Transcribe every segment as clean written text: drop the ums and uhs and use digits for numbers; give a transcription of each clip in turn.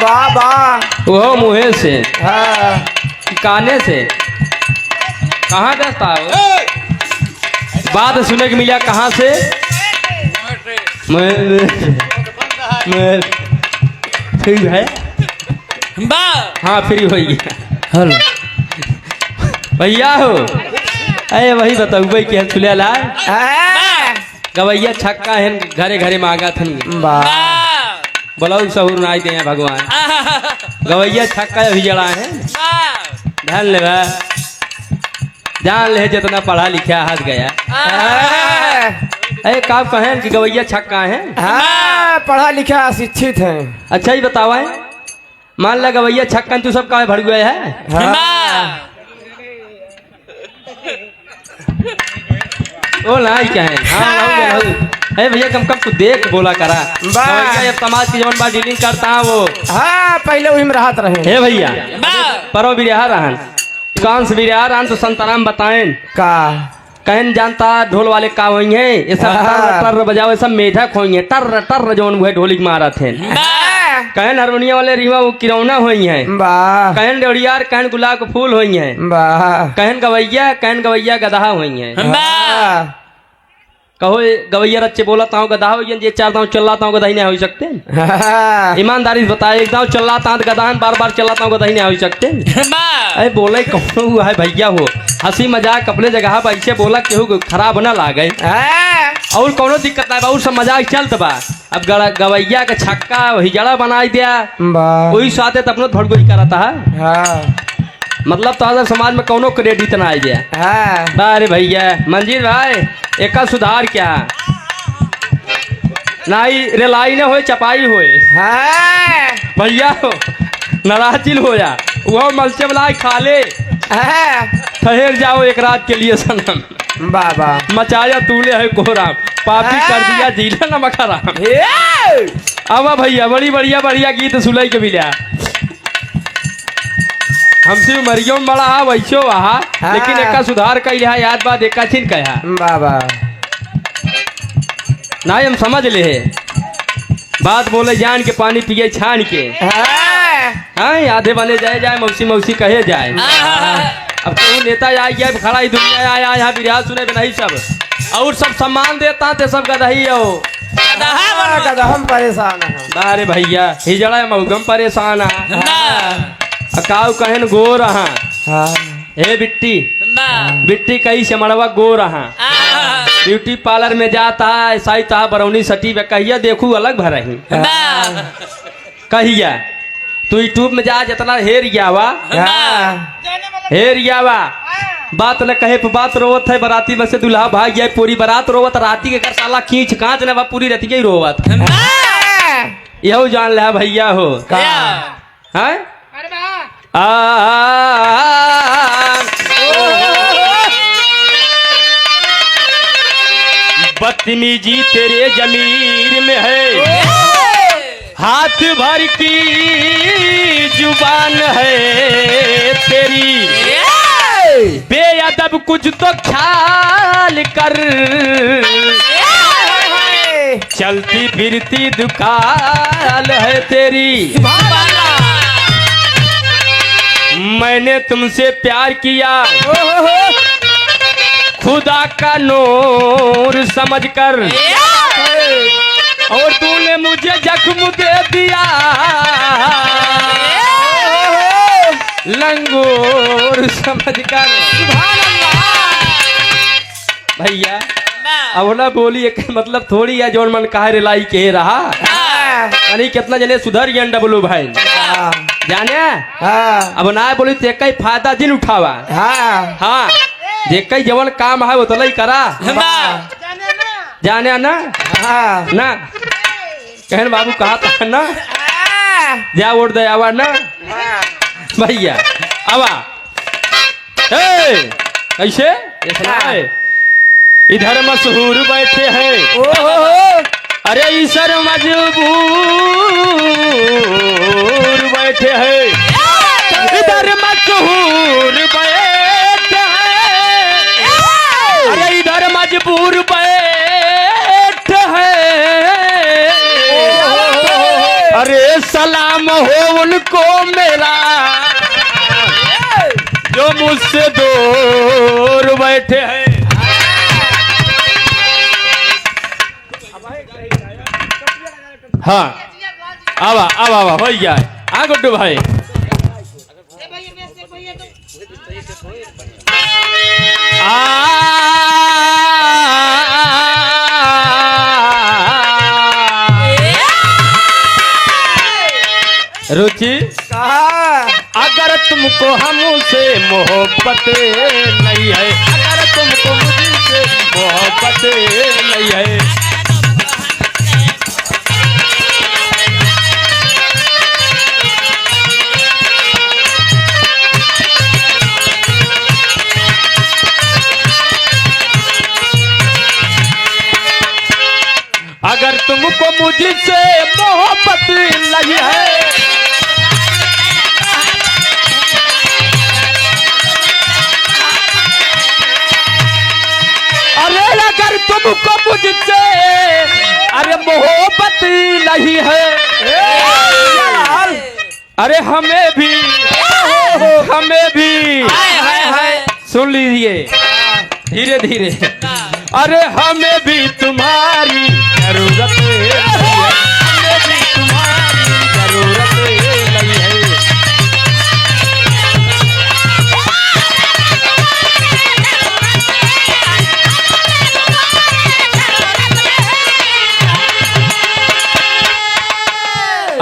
वाह वाह। वो मुँहे से हाँ काने से कहाँ दस्ता हो बात सुने के मिला कहाँ से फ्री है हाँ फ्री हो गया हेलो भैया हो अरे वही बताऊ भाई क्या चुलिया लाए गवैया छक्का है घरे घरे मांगा थन बोलाऊ सहूर नाई दे भगवान गवैया छक्का अभी जड़ा है ध्यान ले जान ले जितना पढ़ा लिखा हाथ गया अरे का कहें कि गवैया छक्का है हाँ पढ़ा लिखा शिक्षित है। अच्छा ही बतावा मान ला गवैया छक्का तू सब का भड़ गया है ओ ना क्या है हाँ अरे भैया कम कम तू देख बोला करा समाज की जवन बा डीलिंग करता है वो हाँ पहले वही में राहत रहे हे भैया परो बिरहा रहन कौन से बिरहा रहन तो संतराम बताएं का कहन जानता ढोल वाले का हुई है ये सब टर बजावे सब मेढक हुई है टर टर जवन हुए ढोलिक मारा थे कहन हारमोनिया वाले रीवा वो किरौना हुई है कहन डेड़ियार कहन गुलाब के फूल हुई है कहन गवैया गदहा हुई है कहो गवैया रच्चे बोला ताऊ गधा हो ये चार दांव चल रहा गधा ही नहीं हो सकते ईमानदारी से बताए एक दांव चल रहा था गधा बार बार चल रहा गधा ही नहीं हो सकते अरे बोले कौन हुआ है भैया हो हंसी मजाक अपने जगह पर ऐसे बोला केहू खराब ना लागे और कोनो दिक्कत नहीं और सब मजाक चलत बा अब गवैया के छक्का हिजड़ा बनाई दिया वही साथे तो अपने भड़गोई करता है मतलब तो समाज में कोनो क्रेडिट ना आई गया अरे भैया मंजीर भाई एक सुधार क्या नाई रेलाई न होए चपाई होए भैया हो नाराजिल हो जा वो मलचे वाला खा ले ठहर जाओ एक रात के लिए सनम बाबा मचाया तूले है कोहराम पापी कर दिया जीला न मखराम अब भैया बड़ी बढ़िया गीत सुनाई के मिला हमसे मरियो में बड़ा वैसो वहा लेकिन एक सुधार का लिहा याद बात एक छिन कहा बाबा ना हम समझ ले बात बोले जान के पानी पिए छान के हाँ आधे बने जाए मौसी कहे जाए अब तो नेता आ गया खड़ा ही दुनिया आया यहाँ बिरहा सुने नहीं सब और सब सम्मान देता थे सब गदही हो हम परेशान है अरे भैया हिजड़ा मऊगम परेशान है अकाउ कहन गो रहा हे बिट्टी कही से मड़वा गो रहा ब्यूटी पार्लर में जाता ऐसा ही था बरौनी सटी में कहिया देखू अलग भरही कहिया तू यूट्यूब में जा जितना हेर गया बात न कहे बात रोवत है बराती में से दुल्हा भाग गया पूरी बारात रोवत राती के कर साला खींच कांच न पूरी रहती ही रोवत यह जान ले भैया हो है बदतमीजी तेरे जमीर में है हाथ भर की जुबान है तेरी बेअदब कुछ तो ख्याल कर चलती फिरती दुकान है तेरी मैंने तुमसे प्यार किया खुदा का नूर समझकर और तूने मुझे जख्म दे दिया लंगूर समझकर भैया अब ना बोली एक मतलब थोड़ी है जोन मन कहा रिलाई के रहा यानी कितना जने सुधर गया डब्लू भाई जाने अब ना बोली तो एक फायदा जिन उठावा हाँ जे कई जवन काम है वो तो नहीं करा जाने ना ना कहन बाबू कहा था ना जा वोट दे आवा ना भैया आवा कैसे इधर मशहूर बैठे हैं अरे ईसर मजबूर बैठे हैं इधर मशहूर बैठे हैं अरे इधर मजबूर बैठे हैं अरे सलाम नाम हो उनको मेरा जो मुझसे दूर बैठे हैं। हाँ अब हो गया। हाँ गुड्डू भाई रुचि अगर तुमको हमसे मोहब्बत नहीं है, अगर तुमको मुझसे मोहब्बत नहीं है, अगर तुमको मुझसे मोहब्बत नहीं है, अरे अगर तुमको मुझसे अरे मोहब्बत नहीं है, अरे हमें भी सुन लीजिए धीरे धीरे, अरे हमें भी तुम्हारी जरूरत है, हमें भी तुम्हारी जरूरत नहीं है।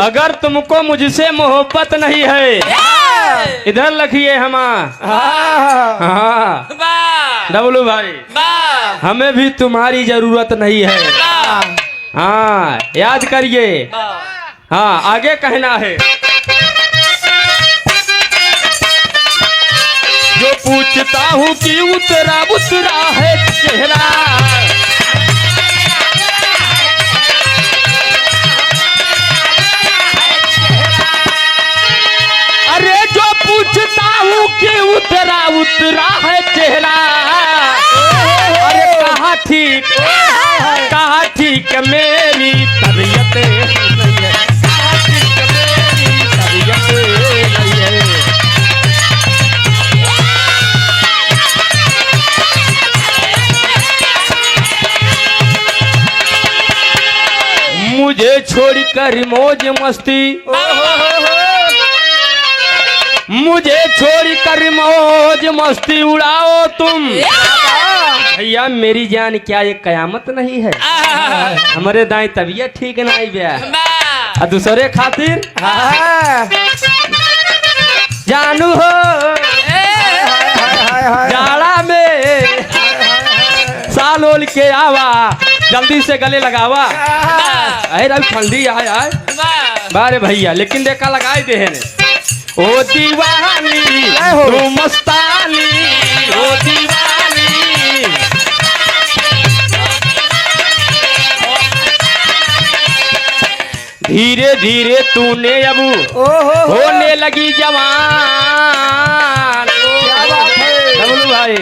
अगर तुमको मुझसे मोहब्बत नहीं है, इधर लिखिए हम। हाँ डब्लू भाई हमें भी तुम्हारी जरूरत नहीं है। हाँ याद करिए। हाँ आगे कहना है, जो पूछता हूँ कि उतरा उतरा है चेहरा, अरे जो पूछता हूँ कि उतरा उतरा है चेहरा, अरे कहाँ ठीक मेरी तबीयत नहीं है, कहाँ ठीक मेरी तबीयत नहीं है। मुझे छोड़कर मौज मस्ती, मुझे छोड़कर मौज मस्ती उड़ाओ तुम। भैया मेरी जान क्या ये कयामत नहीं है, हमारे दाएं तबीयत ठीक नहीं भैया, दूसरे खातिर जानू हो जाड़ा में साल ओल के आवा, जल्दी से गले लगावा। अरे ठंडी आए बारे भैया, लेकिन देखा लगाए दे ओ दीवानी तू मस्तानी, ओ दीवानी धीरे धीरे तूने अब होने लगी जवान। डब्लू भाई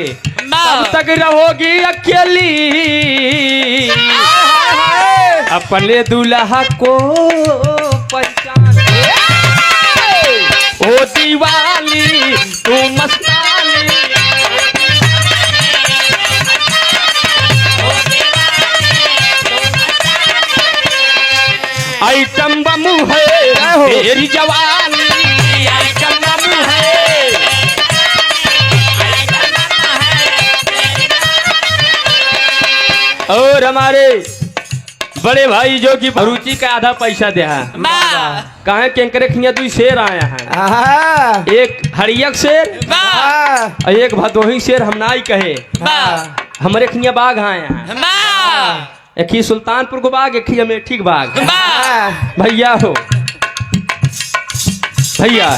तब तक रहोगी अकेली, अपने दूल्हा को पहचान। ओ दीवानी तू मस्तानी, आइटम बम है तेरी जवानी, आइटम बम है। और हमारे बड़े भाई जो कि रुचि का आधा पैसा दे कहे केंकरे खिया तू शेर आया है, एक हरियक शेर और एक भदोही शेर हम नाई कहे, हमारे खिया बाघ आया है, एक ही सुल्तानपुर को बाघ, एक ही अमेठी के बाघ। भैया हो भैया,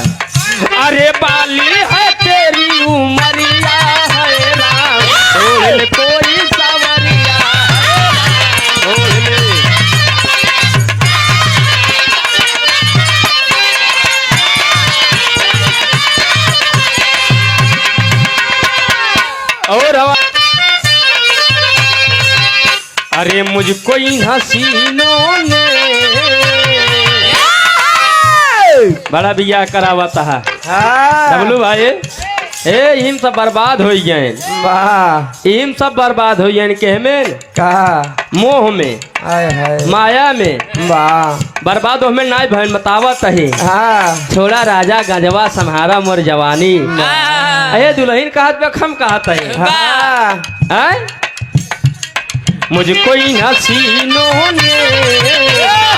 अरे बाली है तेरी उमरिया है राम, कोई सवरिया और अरे मुझको इन हसीनों ने बड़ा बिया करावता है हाँ डबलू भाई ए इम सब बर्बाद हो गए वाह इम सब बर्बाद हो गए के में कहा मोह में हाय हाय माया में वाह बर्बाद हो में नाय भैन बतावत है हाँ छोड़ा राजा गंजवा सम्हारा मोर जवानी अये दुल्हन कहत पे खम कहत है हाँ हैं? मुझको इन हसीनों ने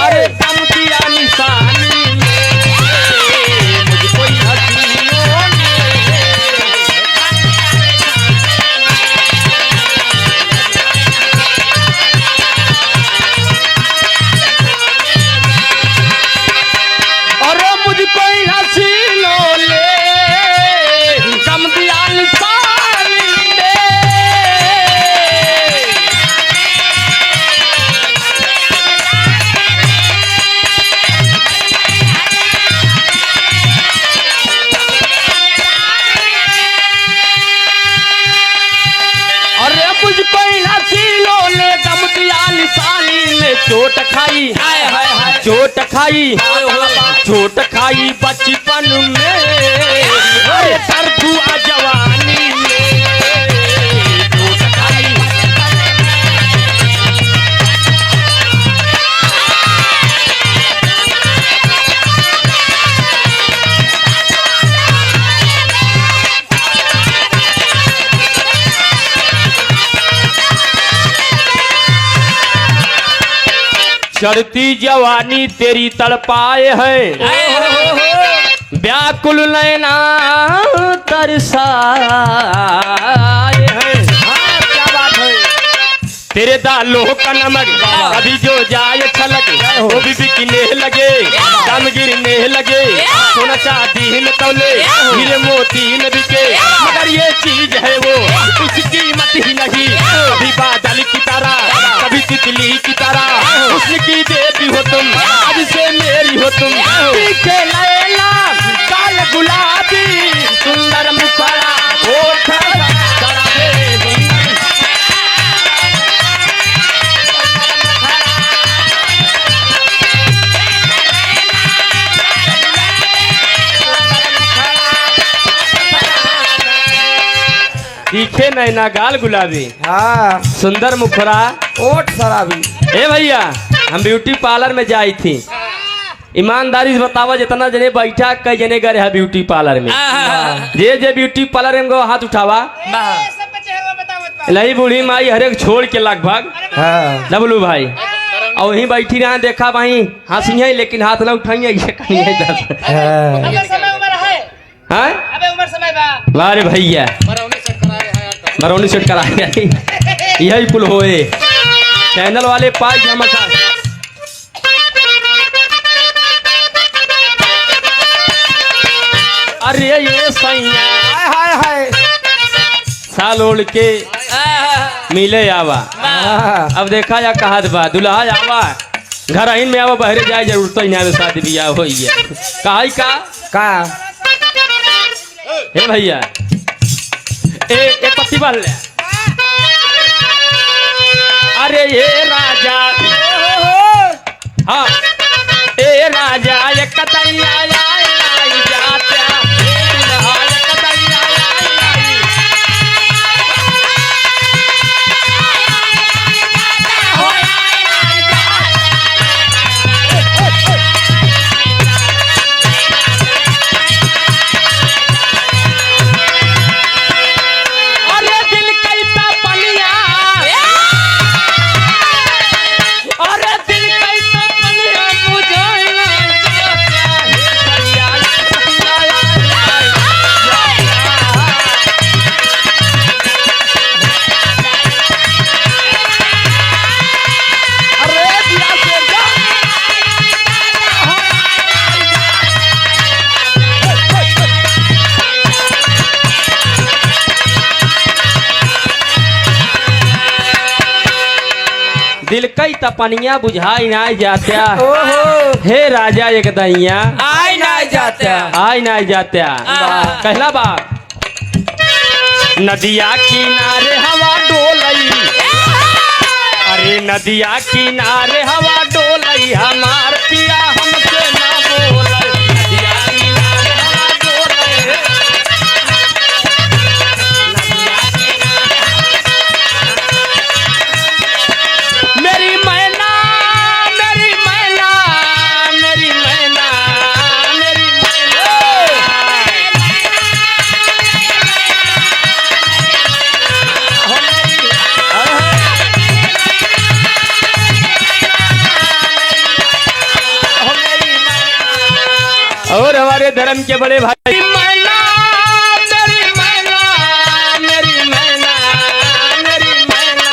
अरे दम दिया निशानी में मुझको इन हसीनों ने अरे मुझको इन हसीनों ने दम दिया निशानी में अरे मुझको इन हसीनों ने दम दिया निशानी में चोट खाई चोट खाई चोट खाई बचपन में अरे दर्द हुआ जवानी में चोट खाई चढ़ती जवानी तेरी तड़पाए है व्याकुल नैना तरसाए हैं क्या बात है तेरे दालों का नमक कभी जो जाए छलक वो भी बिकने लगे दम गिरने लगे सोना चांदी न तौले हीरे मोती न बिके मगर ये चीज है वो उसकी कीमत ही नहीं कभी बादल की तरह कभी तितली की तरह उसकी देवी हो तुम अब से मेरी हो तुम पीछे लैला काल गुलाबी सुंदर मुखड़ा होठ शराबे तीखे नैना गाल गुलाबी हाँ सुंदर मुखरा ओट शराबी ए भैया हम ब्यूटी पार्लर में जाई थी ईमानदारी से बतावा जितना जने बैठा कई जने गए है ब्यूटी पार्लर में जे ब्यूटी पार्लर में गो हाथ उठावा नहीं बूढ़ी माई हरेक छोड़ के लगभग हाँ डबलू भाई और वहीं बैठी रहा देखा भाई हंसी लेकिन हाथ ना उठाइए हाँ वारे भैया मरौनी सेट करा यही कुल होए चैनल वाले पाई हमेशा अरे ये सैया हाय हाय हाय साल ओढ़ के मिले आवा हाँ अब देखा या कहा बा दुल्हा आवा घर अहिन में आवा बहरे जाए जरूरत ही नहीं शादी बियाह हो का का हे भैया ए पत्ती बाल ले अरे ये राजा हाँ ए राजा ये कतैया लाई जाता दुल्हा ये कतैया लाई अरे दिल कैसा पनिया अरे दिल कैसा पनिया बुझाइना जाता है सैया अरे दिया से जा दिल कई तपनिया बुझाई ना जात्या ओहो हे राजा एक दैया आई ना जाता आई ना जात्या कहला बात नदिया किनारे हवा डोलई अरे नदिया किनारे हवा डोलई हमार पिया हमसे ना बोलई और हमारे धर्म के बड़े भाई मैना मेरी मैना मेरी मैना मेरी मैना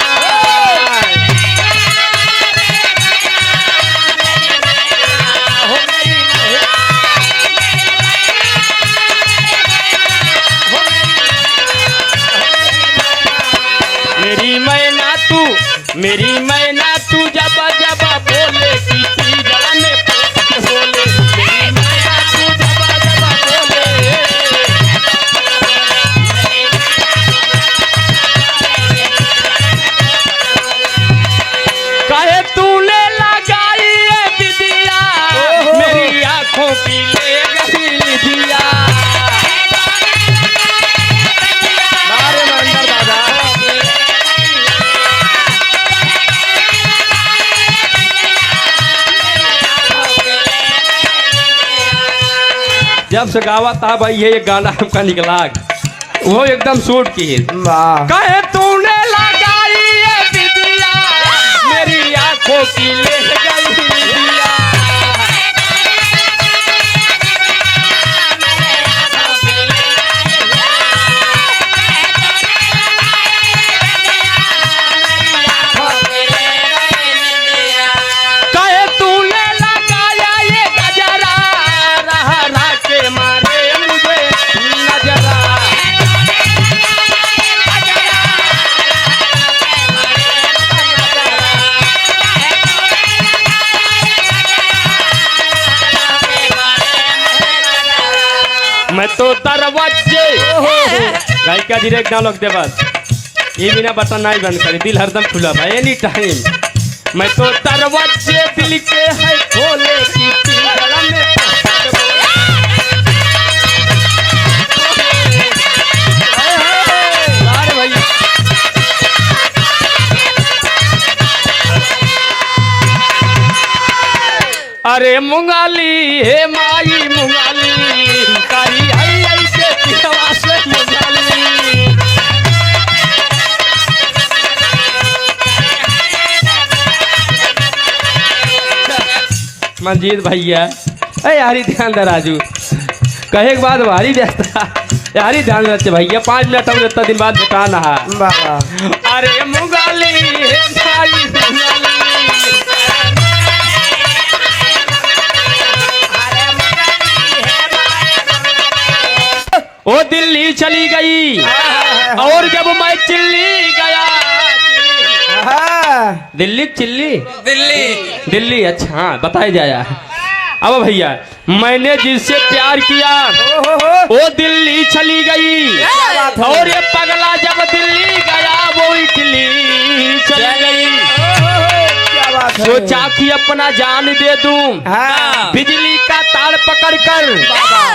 मेरी मैना तू जब जब बोले किसी जगह में बोले मेरी मैना तू जब जब बोले काहे तूने लगाई ये बिदिया मेरी आंखों की ले गई दिया मारे मंदर दादा जब से गावा था भाई ये गाना हमका निकला वो एकदम शूट की कहे तूने लगाई ये बिदिया मेरी आंखों की ले गई दिया कहे तूने लगाया ये गजरा रहा रहा के मारे मुझे नजरा मैं तो दरवाजे गायिका जी एक डायलॉग दे बस ये बिना बटन नहीं बंद करी दिल हरदम खुला भाई एनी टाइम मैं तो दरवाजे दिल के है खोले की पिंजरा में अरे भैया अरे मुंगाली हे माई मुंगाली कारी आई आई के पिछवा से मुंगाली मंजीत भैया अरे यारी ध्यान दे राजू कहे के बाद भारी व्यस्त यारी ध्यान रखे भैया 5 मिनट हम इतना दिन बाद बताना है अरे मुंगाली हे माई मुंगाली वो दिल्ली चली गई और जब मैं चिल्ली गया दिल्ली चिल्ली दिल्ली दिल्ली अच्छा हाँ बताया जाया अब भैया मैंने जिससे प्यार किया वो दिल्ली चली गई और ये पगला जब दिल्ली गया वो इटली चली गई सोचा कि अपना जान दे दूं बिजली का तार पकड़ कर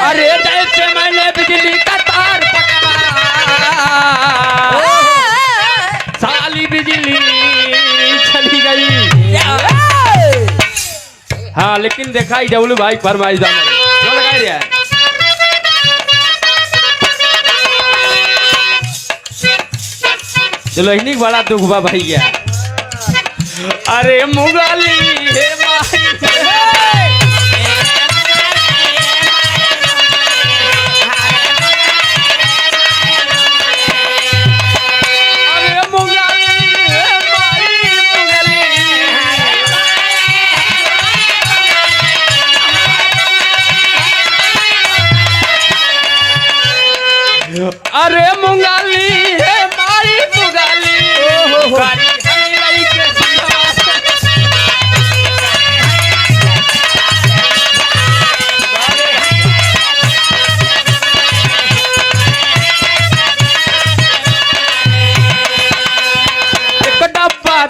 अरे जैसे मैंने बिजली का तार पकड़ा साली बिजली चली गई हाँ लेकिन देखा डब्लू भाई फरमाइश जो लगाई रहा चलो इन्हीं बड़ा दुख बा भैया अरे मुगाली हे माई अरे मुगाली हे माई मुगाली अरे मुगाली हे माई मुगाली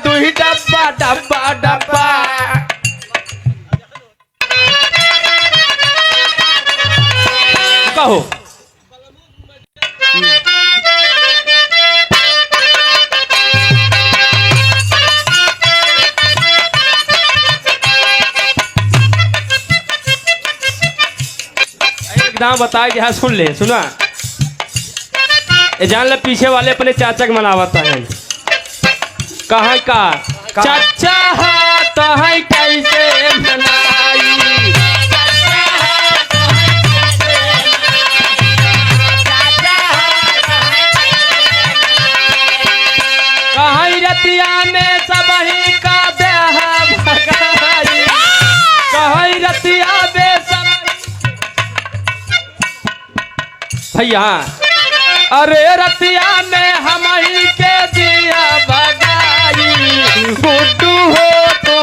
दुही डब्बा डब्बा डब्बा कहो एकदम बताए यहाँ सुन ले सुना जान ले पीछे वाले अपने चाचा के मनावता है कहाँ का चाचा हाथ है कैसे मनाई रतिया में सबही का देह भगाई कहीं रतिया में सब भैया अरे रतिया में हमही के दिया भगाई गुड्डू हो तो